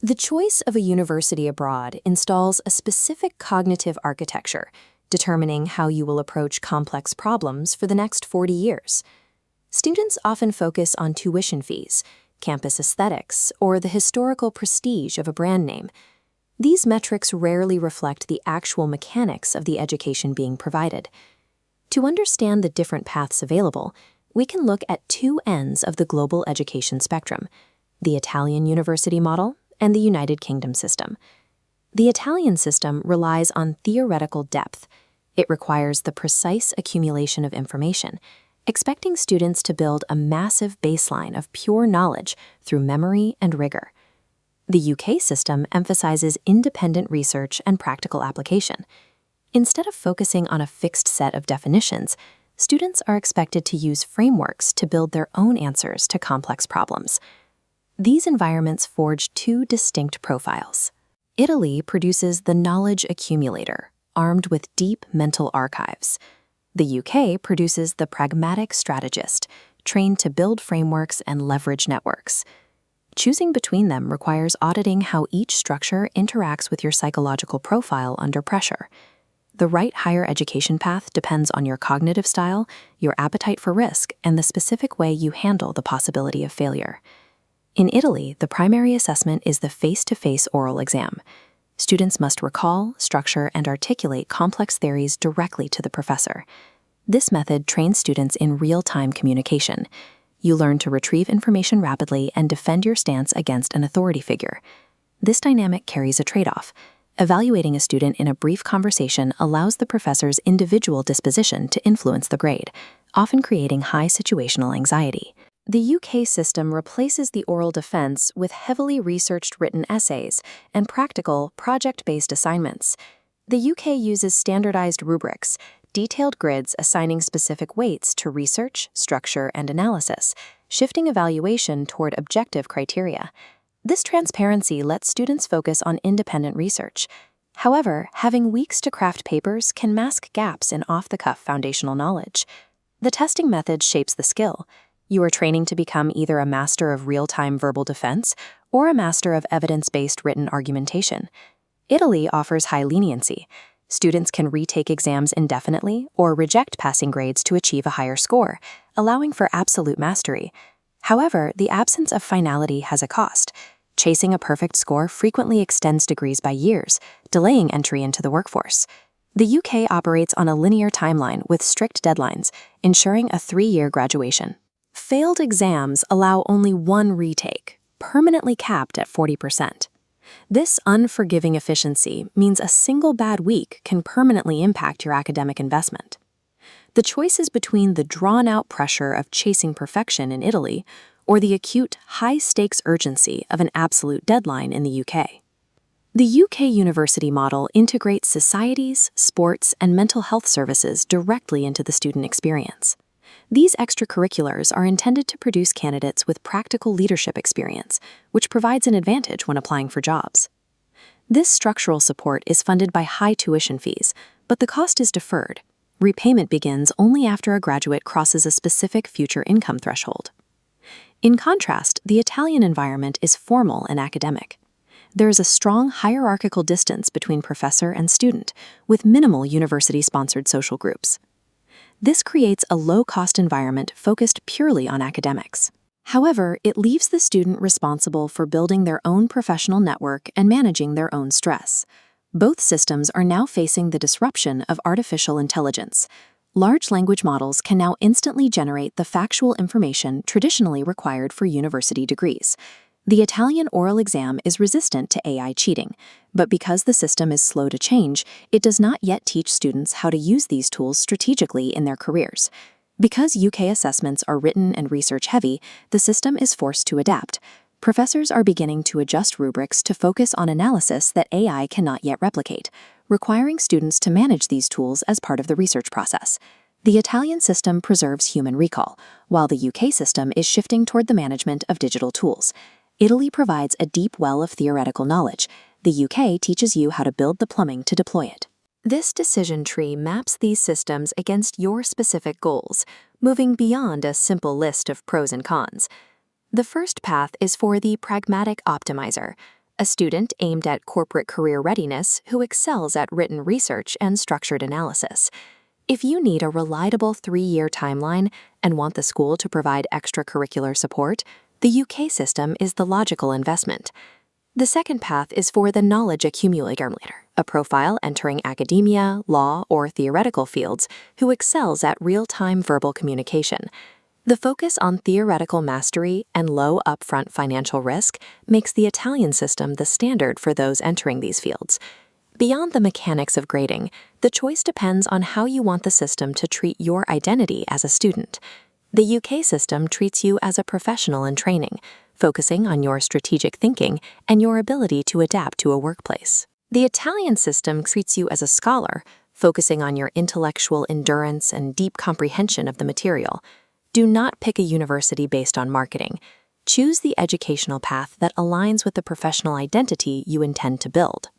The choice of a university abroad installs a specific cognitive architecture, determining how you will approach complex problems for the next 40 years. Students often focus on tuition fees, campus aesthetics, or the historical prestige of a brand name. These metrics rarely reflect the actual mechanics of the education being provided. To understand the different paths available, we can look at two ends of the global education spectrum: the Italian university model and the United Kingdom system. The Italian system relies on theoretical depth. It requires the precise accumulation of information, expecting students to build a massive baseline of pure knowledge through memory and rigor. The UK system emphasizes independent research and practical application. Instead of focusing on a fixed set of definitions, students are expected to use frameworks to build their own answers to complex problems. These environments forge two distinct profiles. Italy produces the knowledge accumulator, armed with deep mental archives. The UK produces the pragmatic strategist, trained to build frameworks and leverage networks. Choosing between them requires auditing how each structure interacts with your psychological profile under pressure. The right higher education path depends on your cognitive style, your appetite for risk, and the specific way you handle the possibility of failure. In Italy, the primary assessment is the face-to-face oral exam. Students must recall, structure, and articulate complex theories directly to the professor. This method trains students in real-time communication. You learn to retrieve information rapidly and defend your stance against an authority figure. This dynamic carries a trade-off. Evaluating a student in a brief conversation allows the professor's individual disposition to influence the grade, often creating high situational anxiety. The UK system replaces the oral defense with heavily researched written essays and practical, project-based assignments. The UK uses standardized rubrics, detailed grids assigning specific weights to research, structure, and analysis, shifting evaluation toward objective criteria. This transparency lets students focus on independent research. However, having weeks to craft papers can mask gaps in off-the-cuff foundational knowledge. The testing method shapes the skill. You are training to become either a master of real-time verbal defense or a master of evidence-based written argumentation. Italy offers high leniency. Students can retake exams indefinitely or reject passing grades to achieve a higher score, allowing for absolute mastery. However, the absence of finality has a cost. Chasing a perfect score frequently extends degrees by years, delaying entry into the workforce. The UK operates on a linear timeline with strict deadlines, ensuring a 3-year graduation. Failed exams allow only one retake, permanently capped at 40%. This unforgiving efficiency means a single bad week can permanently impact your academic investment. The choice is between the drawn-out pressure of chasing perfection in Italy or the acute, high-stakes urgency of an absolute deadline in the UK. The UK university model integrates societies, sports, and mental health services directly into the student experience. These extracurriculars are intended to produce candidates with practical leadership experience, which provides an advantage when applying for jobs. This structural support is funded by high tuition fees, but the cost is deferred. Repayment begins only after a graduate crosses a specific future income threshold. In contrast, the Italian environment is formal and academic. There is a strong hierarchical distance between professor and student, with minimal university-sponsored social groups. This creates a low-cost environment focused purely on academics. However, it leaves the student responsible for building their own professional network and managing their own stress. Both systems are now facing the disruption of artificial intelligence. Large language models can now instantly generate the factual information traditionally required for university degrees. The Italian oral exam is resistant to AI cheating, but because the system is slow to change, it does not yet teach students how to use these tools strategically in their careers. Because UK assessments are written and research-heavy, the system is forced to adapt. Professors are beginning to adjust rubrics to focus on analysis that AI cannot yet replicate, requiring students to manage these tools as part of the research process. The Italian system preserves human recall, while the UK system is shifting toward the management of digital tools. Italy provides a deep well of theoretical knowledge. The UK teaches you how to build the plumbing to deploy it. This decision tree maps these systems against your specific goals, moving beyond a simple list of pros and cons. The first path is for the pragmatic optimizer, a student aimed at corporate career readiness who excels at written research and structured analysis. If you need a reliable 3-year timeline and want the school to provide extracurricular support, the UK system is the logical investment. The second path is for the knowledge accumulator, a profile entering academia, law, or theoretical fields who excels at real-time verbal communication. The focus on theoretical mastery and low upfront financial risk makes the Italian system the standard for those entering these fields. Beyond the mechanics of grading, the choice depends on how you want the system to treat your identity as a student. The UK system treats you as a professional in training, focusing on your strategic thinking and your ability to adapt to a workplace. The Italian system treats you as a scholar, focusing on your intellectual endurance and deep comprehension of the material. Do not pick a university based on marketing. Choose the educational path that aligns with the professional identity you intend to build.